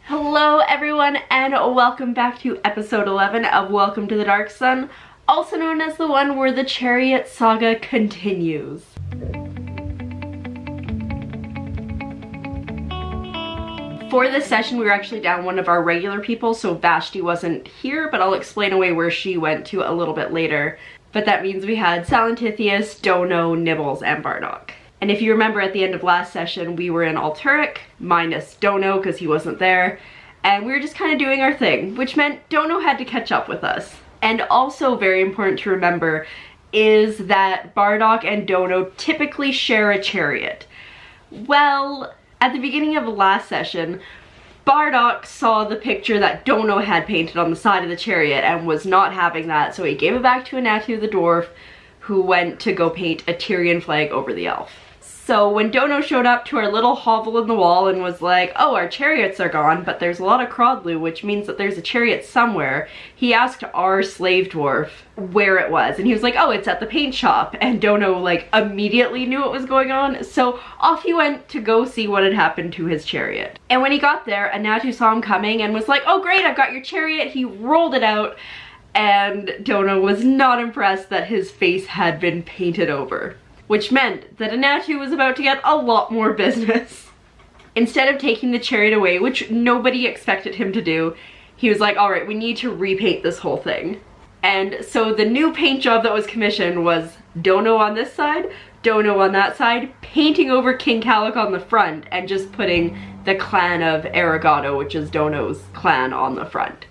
Hello everyone and welcome back to episode 11 of Welcome to the Dark Sun, also known as the one where the Chariot saga continues. For this session we were actually down one of our regular people, so Vashti wasn't here, but I'll explain away where she went to a little bit later. But that means we had Salantithius, Dono, Nibbles, and Bardock. And if you remember at the end of last session, we were in Alturic, minus Dono because he wasn't there, and we were just kind of doing our thing, which meant Dono had to catch up with us. And also very important to remember is that Bardock and Dono typically share a chariot. Well, at the beginning of the last session, Bardock saw the picture that Dono had painted on the side of the chariot and was not having that, so he gave it back to Anatu the dwarf, who went to go paint a Tyrian flag over the elf. So when Dono showed up to our little hovel in the wall and was like, oh, our chariots are gone, but there's a lot of crawdlue, which means that there's a chariot somewhere, he asked our slave dwarf where it was, and he was like, oh, it's at the paint shop. And Dono like immediately knew what was going on, so off he went to go see what had happened to his chariot. And when he got there, Anatu saw him coming and was like, oh great, I've got your chariot. He rolled it out, and Dono was not impressed that his face had been painted over, which meant that Anatu was about to get a lot more business. Instead of taking the chariot away, which nobody expected him to do, he was like, all right, we need to repaint this whole thing. And so the new paint job that was commissioned was Dono on this side, Dono on that side, painting over King Calic on the front, and just putting the clan of Aragato, which is Dono's clan, on the front.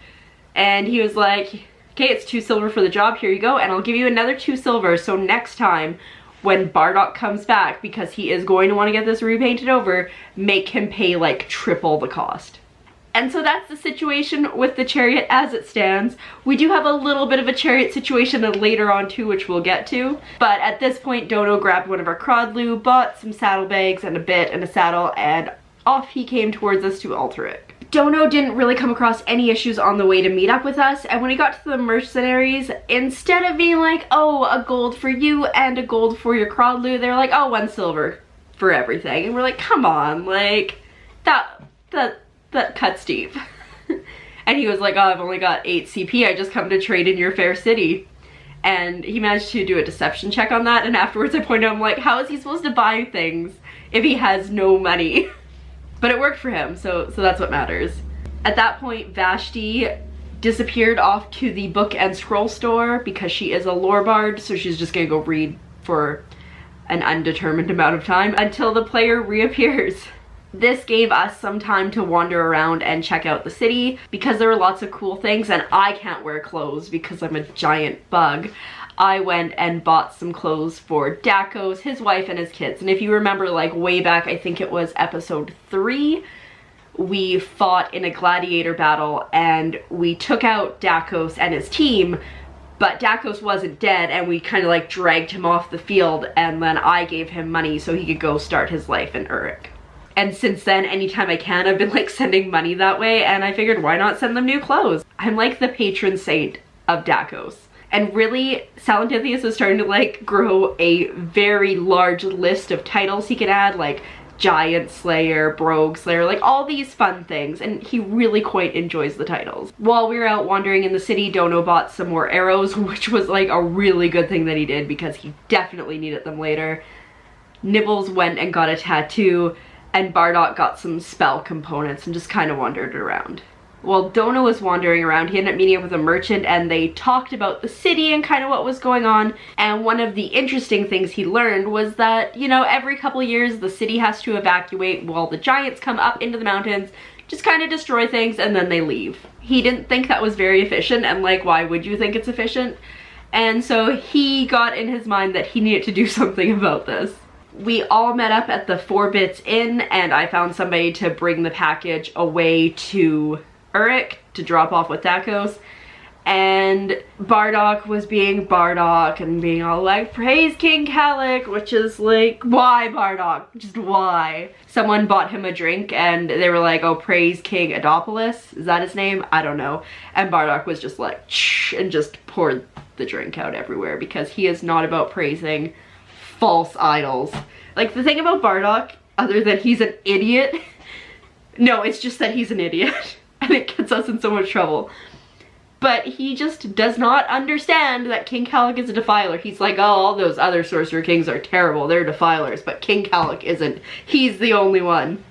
And he was like, okay, it's 2 silver for the job, here you go, and I'll give you another 2 silver, so next time when Bardock comes back, because he is going to want to get this repainted over, make him pay like triple the cost. And so that's the situation with the chariot as it stands. We do have a little bit of a chariot situation later on too, which we'll get to. But at this point, Dono grabbed one of our crawdlue, bought some saddlebags and a bit and a saddle, and off he came towards us to Alturic. Dono didn't really come across any issues on the way to meet up with us, and when he got to the mercenaries, instead of being like, oh, a gold for you and a gold for your crawdlue, they're like, oh, 1 silver for everything. And we're like, come on, like, that cuts deep. And he was like, oh, I've only got 8 CP, I just come to trade in your fair city. And he managed to do a deception check on that, and afterwards I pointed out, I'm like, how is he supposed to buy things if he has no money? But it worked for him, so that's what matters. At that point, Vashti disappeared off to the book and scroll store because she is a lore bard, so she's just gonna go read for an undetermined amount of time until the player reappears. This gave us some time to wander around and check out the city because there were lots of cool things, and I can't wear clothes because I'm a giant bug. I went and bought some clothes for Dakos, his wife, and his kids. And if you remember, like way back, I think it was episode 3, we fought in a gladiator battle and we took out Dakos and his team, but Dakos wasn't dead, and we kind of like dragged him off the field, and then I gave him money so he could go start his life in Uruk. And since then, anytime I can, I've been like sending money that way, and I figured why not send them new clothes? I'm like the patron saint of Dakos. And really, Salantithius is starting to like grow a very large list of titles he can add, like Giant Slayer, Brogue Slayer, like all these fun things, and he really quite enjoys the titles. While we were out wandering in the city, Dono bought some more arrows, which was like a really good thing that he did because he definitely needed them later. Nibbles went and got a tattoo, and Bardock got some spell components and just kind of wandered around. While Dono was wandering around, he ended up meeting up with a merchant, and they talked about the city and kind of what was going on. And one of the interesting things he learned was that, you know, every couple of years the city has to evacuate while the giants come up into the mountains, just kind of destroy things, and then they leave. He didn't think that was very efficient, and like, why would you think it's efficient? And so he got in his mind that he needed to do something about this. We all met up at the 4 Bits Inn, and I found somebody to bring the package away to Uruk to drop off with Dakos, and Bardock was being Bardock and being all like, praise King Calic, which is like, why Bardock? Just why? Someone bought him a drink and they were like, oh, praise King Adopolis, is that his name? I don't know. And Bardock was just like, shh, and just poured the drink out everywhere because he is not about praising false idols. Like, the thing about Bardock, other than he's an idiot, No, it's just that he's an idiot and it gets us in so much trouble. But he just does not understand that King Calic is a defiler. He's like, oh, all those other sorcerer kings are terrible, they're defilers, but King Calic isn't. He's the only one.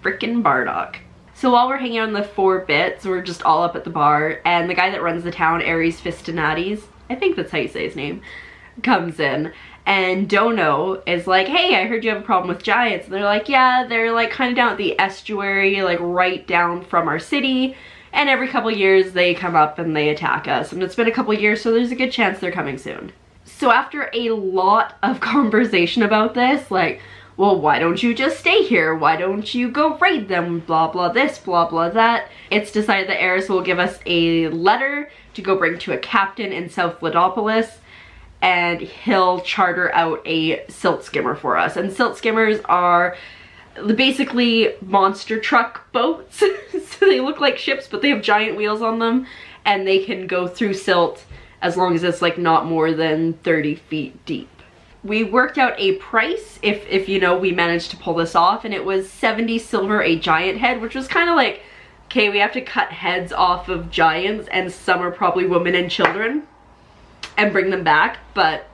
Frickin' Bardock. So while we're hanging out in the 4 bits, we're just all up at the bar, and the guy that runs the town, Ares Fistonades, I think that's how you say his name, comes in. And Dono is like, hey, I heard you have a problem with giants. And they're like, yeah, they're like kind of down at the estuary, like right down from our city. And every couple years they come up and they attack us. And it's been a couple years, so there's a good chance they're coming soon. So after a lot of conversation about this, like, well, why don't you just stay here? Why don't you go raid them? Blah, blah, this, blah, blah, that. It's decided that Eris will give us a letter to go bring to a captain in South Ladopolis, and he'll charter out a silt skimmer for us. And silt skimmers are basically monster truck boats. So they look like ships, but they have giant wheels on them, and they can go through silt as long as it's like not more than 30 feet deep. We worked out a price if you know, we managed to pull this off, and it was 70 silver a giant head, which was kind of like, okay, we have to cut heads off of giants, and some are probably women and children, and bring them back, but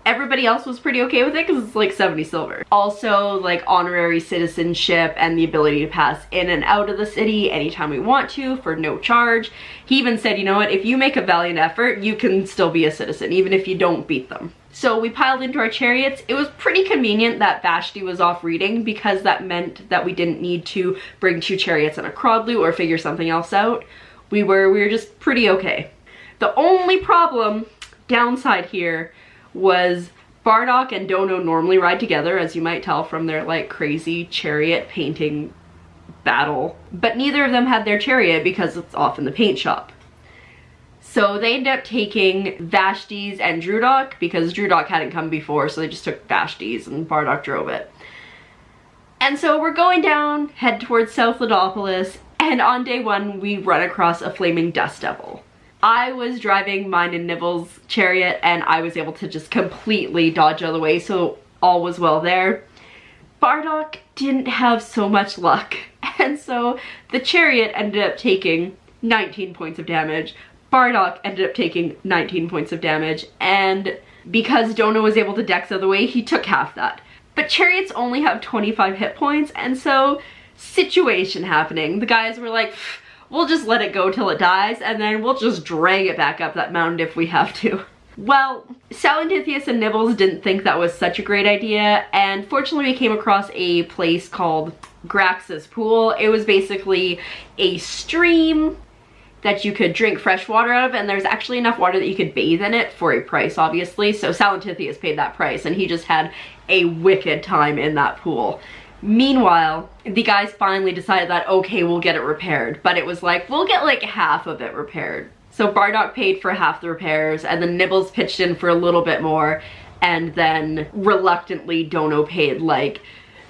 everybody else was pretty okay with it because it's like 70 silver. Also, like honorary citizenship and the ability to pass in and out of the city anytime we want to for no charge. He even said, you know what, if you make a valiant effort, you can still be a citizen, even if you don't beat them. So we piled into our chariots. It was pretty convenient that Vashti was off reading, because that meant that we didn't need to bring 2 chariots and a crodlu or figure something else out. We were just pretty okay. The only problem, downside here, was Bardock and Dono normally ride together, as you might tell from their like crazy chariot painting battle, but neither of them had their chariot because it's off in the paint shop. So they ended up taking Vashti's and Drudok, because Drudok hadn't come before, so they just took Vashti's and Bardock drove it. And so we're going down, head towards South Ladopolis, and on day 1 we run across a flaming dust devil. I was driving mine and Nibble's chariot, and I was able to just completely dodge out of the way, so all was well there. Bardock didn't have so much luck, and so the chariot ended up taking 19 points of damage. Bardock ended up taking 19 points of damage, and because Dono was able to dex out of the way, he took half that. But chariots only have 25 hit points, and so situation happening. The guys were like, we'll just let it go till it dies, and then we'll just drag it back up that mountain if we have to. Well, Salentithius and Nibbles didn't think that was such a great idea, and fortunately we came across a place called Grax's Pool. It was basically a stream that you could drink fresh water out of, and there's actually enough water that you could bathe in it for a price, obviously. So Salentithius paid that price, and he just had a wicked time in that pool. Meanwhile, the guys finally decided that, okay, we'll get it repaired. But it was like, we'll get like half of it repaired. So Bardock paid for half the repairs, and then Nibbles pitched in for a little bit more, and then reluctantly Dono paid like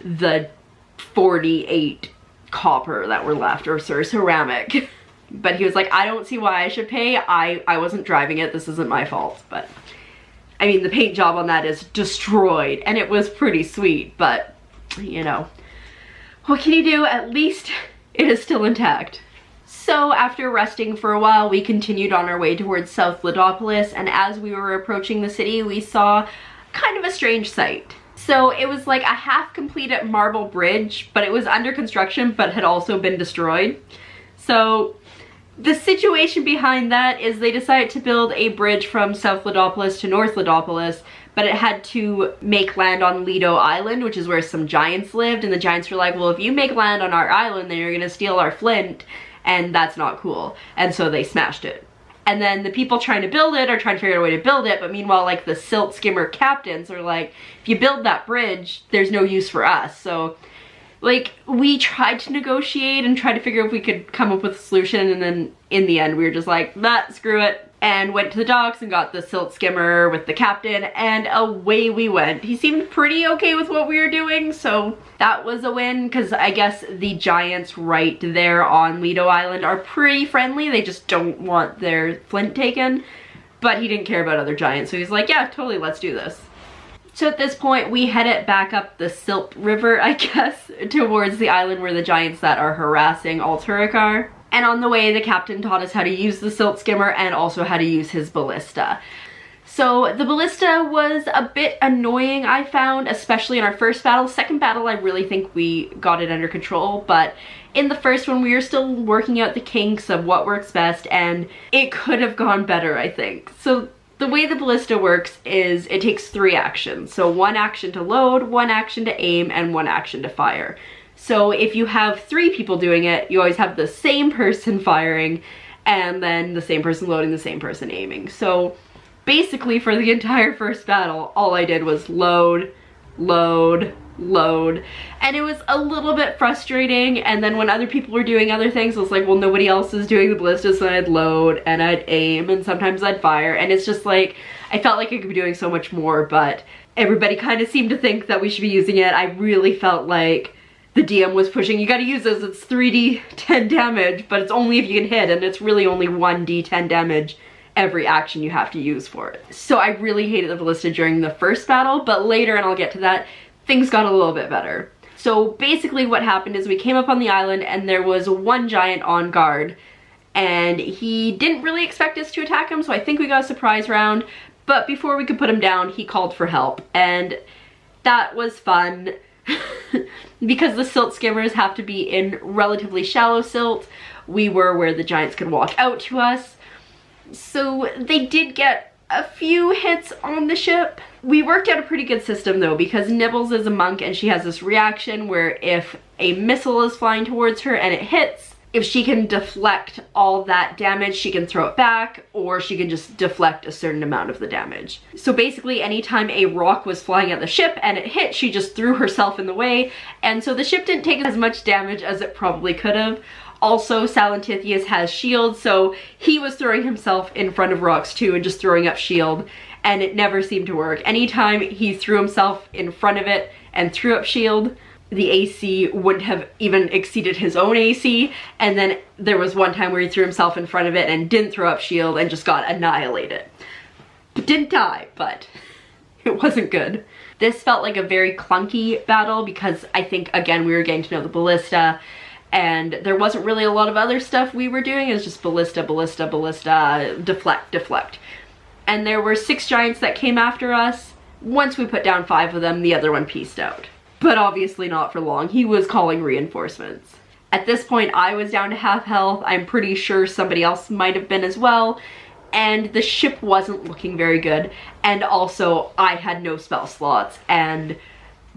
the 48 copper that were left, or ceramic. But he was like, I don't see why I should pay. I wasn't driving it, this isn't my fault. But I mean, the paint job on that is destroyed, and it was pretty sweet, but you know, what can you do? At least it is still intact. So after resting for a while, we continued on our way towards South Ladopolis, and as we were approaching the city, we saw kind of a strange sight. So it was like a half-completed marble bridge, but it was under construction, but had also been destroyed. So the situation behind that is they decided to build a bridge from South Ladopolis to North Ladopolis, but it had to make land on Lido Island, which is where some giants lived, and the giants were like, well, if you make land on our island, then you're gonna steal our flint, and that's not cool. And so they smashed it. And then the people trying to build it are trying to figure out a way to build it, but meanwhile, like, the silt skimmer captains are like, if you build that bridge, there's no use for us. So, like, we tried to negotiate and try to figure if we could come up with a solution, and then in the end we were just like, nah, screw it, and went to the docks and got the silt skimmer with the captain, and away we went. He seemed pretty okay with what we were doing, so that was a win, because I guess the giants right there on Lido Island are pretty friendly. They just don't want their flint taken, but he didn't care about other giants, so he's like, yeah, totally, let's do this. So at this point, we headed back up the Silt River, I guess, towards the island where the giants that are harassing Alturic are. And on the way, the captain taught us how to use the silt skimmer and also how to use his ballista. So the ballista was a bit annoying, I found, especially in our first battle. Second battle, I really think we got it under control, but in the first one, we were still working out the kinks of what works best, and it could have gone better, I think. So the way the ballista works is it takes 3 actions. So 1 action to load, 1 action to aim, and 1 action to fire. So if you have 3 people doing it, you always have the same person firing, and then the same person loading, the same person aiming. So basically for the entire first battle, all I did was load, load, load, and it was a little bit frustrating. And then when other people were doing other things, I was like, well, nobody else is doing the ballista, so I'd load and I'd aim and sometimes I'd fire, and it's just like, I felt like I could be doing so much more, but everybody kind of seemed to think that we should be using it. I really felt like the DM was pushing, you gotta use this, it's 3d10 damage, but it's only if you can hit, and it's really only 1d10 damage every action you have to use for it. So I really hated the ballista during the first battle, but later, and I'll get to that, things got a little bit better. So basically what happened is we came up on the island and there was 1 giant on guard, and he didn't really expect us to attack him, so I think we got a surprise round, but before we could put him down, he called for help, and that was fun. Because the silt skimmers have to be in relatively shallow silt, we were where the giants could walk out to us. So they did get a few hits on the ship. We worked out a pretty good system though, because Nibbles is a monk and she has this reaction where if a missile is flying towards her and it hits, if she can deflect all that damage, she can throw it back, or she can just deflect a certain amount of the damage. So basically anytime a rock was flying at the ship and it hit, she just threw herself in the way, and so the ship didn't take as much damage as it probably could have. Also, Salentithius has shield, so he was throwing himself in front of rocks too and just throwing up shield, and it never seemed to work. Anytime he threw himself in front of it and threw up shield, the AC wouldn't have even exceeded his own AC, and then there was one time where he threw himself in front of it and didn't throw up shield and just got annihilated. Didn't die, but it wasn't good. This felt like a very clunky battle because I think, again, we were getting to know the ballista, and there wasn't really a lot of other stuff we were doing. It was just ballista, ballista, ballista, deflect, deflect. And there were 6 giants that came after us. Once we put down 5 of them, the other one pieced out. But obviously not for long. He was calling reinforcements. At this point, I was down to half health. I'm pretty sure somebody else might have been as well. And the ship wasn't looking very good. And also, I had no spell slots, and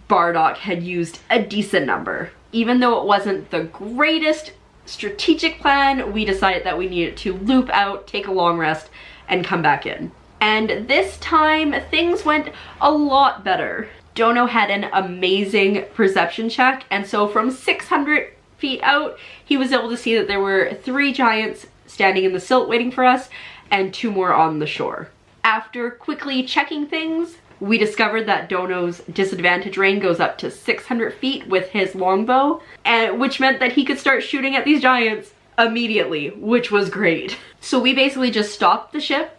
Bardock had used a decent number. Even though it wasn't the greatest strategic plan, we decided that we needed to loop out, take a long rest, and come back in. And this time, things went a lot better. Dono had an amazing perception check, and so from 600 feet out, he was able to see that there were 3 giants standing in the silt waiting for us, and 2 more on the shore. After quickly checking things, we discovered that Dono's disadvantage range goes up to 600 feet with his longbow, which meant that he could start shooting at these giants immediately, which was great. So we basically just stopped the ship.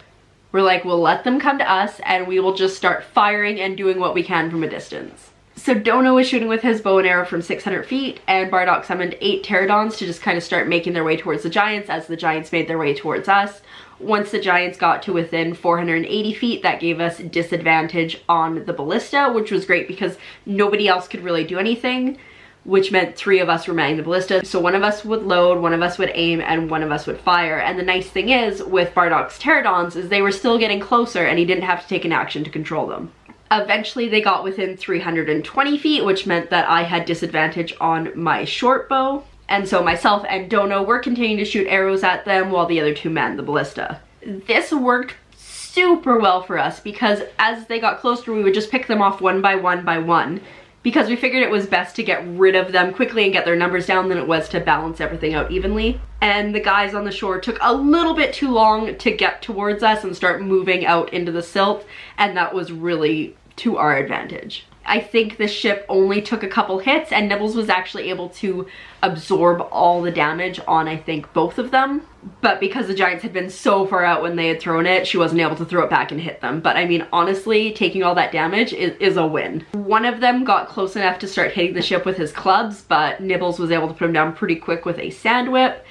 We're like, we'll let them come to us and we will just start firing and doing what we can from a distance. So Dono was shooting with his bow and arrow from 600 feet, and Bardock summoned 8 pterodons to just kind of start making their way towards the giants as the giants made their way towards us. Once the giants got to within 480 feet, that gave us disadvantage on the ballista, which was great because nobody else could really do anything, which meant 3 of us were manning the ballista. So 1 of us would load, 1 of us would aim, and 1 of us would fire. And the nice thing is, with Bardock's pterodons, is they were still getting closer and he didn't have to take an action to control them. Eventually they got within 320 feet, which meant that I had disadvantage on my short bow. And so myself and Dono were continuing to shoot arrows at them while the other 2 manned the ballista. This worked super well for us because as they got closer, we would just pick them off one by one, because we figured it was best to get rid of them quickly and get their numbers down than it was to balance everything out evenly. And the guys on the shore took a little bit too long to get towards us and start moving out into the silt, and that was really to our advantage. I think the ship only took a couple hits and Nibbles was actually able to absorb all the damage on, I think, both of them. But because the giants had been so far out when they had thrown it, she wasn't able to throw it back and hit them. But I mean, honestly, taking all that damage is a win. One of them got close enough to start hitting the ship with his clubs, but Nibbles was able to put him down pretty quick with a sand whip.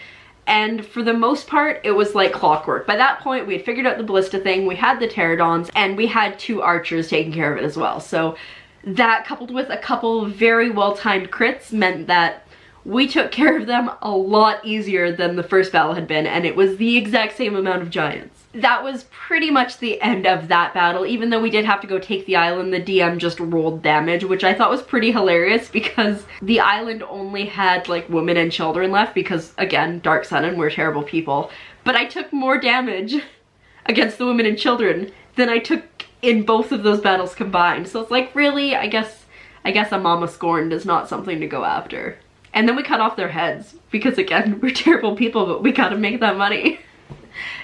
And for the most part, it was like clockwork. By that point, we had figured out the ballista thing, we had the pterodons, and we had 2 archers taking care of it as well. So that, coupled with a couple very well-timed crits, meant that we took care of them a lot easier than the first battle had been, and it was the exact same amount of giants. That was pretty much the end of that battle. Even though we did have to go take the island, the DM just rolled damage, which I thought was pretty hilarious because the island only had like women and children left because, again, Dark Sun and we're terrible people. But I took more damage against the women and children than I took in both of those battles combined. So it's like, really, I guess a mama scorned is not something to go after. And then we cut off their heads because, again, we're terrible people, but we gotta make that money.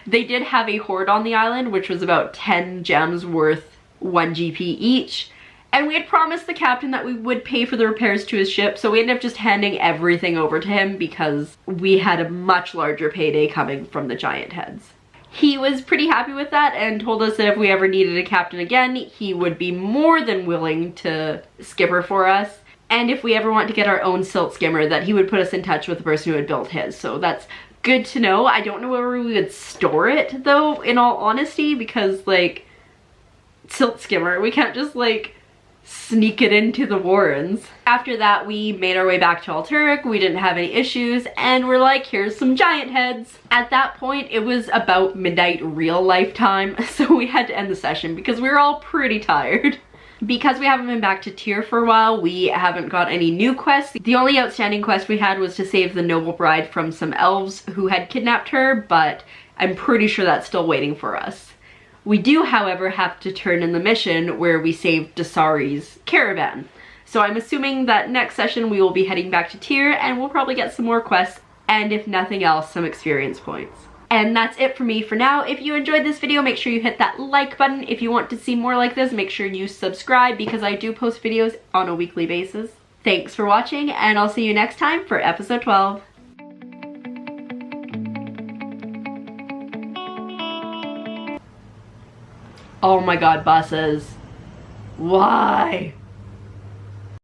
They did have a hoard on the island, which was about 10 gems worth 1 GP each. And we had promised the captain that we would pay for the repairs to his ship, so we ended up just handing everything over to him because we had a much larger payday coming from the giant heads. He was pretty happy with that and told us that if we ever needed a captain again, he would be more than willing to skipper for us. And if we ever want to get our own silt skimmer, that he would put us in touch with the person who had built his. So that's good to know. I don't know where we would store it though, in all honesty, because like, silt skimmer, we can't just like sneak it into the warrens. After that, we made our way back to Alturic. We didn't have any issues, and we're like, here's some giant heads. At that point, it was about midnight real life time, so we had to end the session because we were all pretty tired. Because we haven't been back to Tyr for a while, we haven't got any new quests. The only outstanding quest we had was to save the noble bride from some elves who had kidnapped her, but I'm pretty sure that's still waiting for us. We do, however, have to turn in the mission where we saved Dasari's caravan. So I'm assuming that next session we will be heading back to Tyr and we'll probably get some more quests, and if nothing else, some experience points. And that's it for me for now. If you enjoyed this video, make sure you hit that like button. If you want to see more like this, make sure you subscribe because I do post videos on a weekly basis. Thanks for watching, and I'll see you next time for episode 12. Oh my god, buses. Why?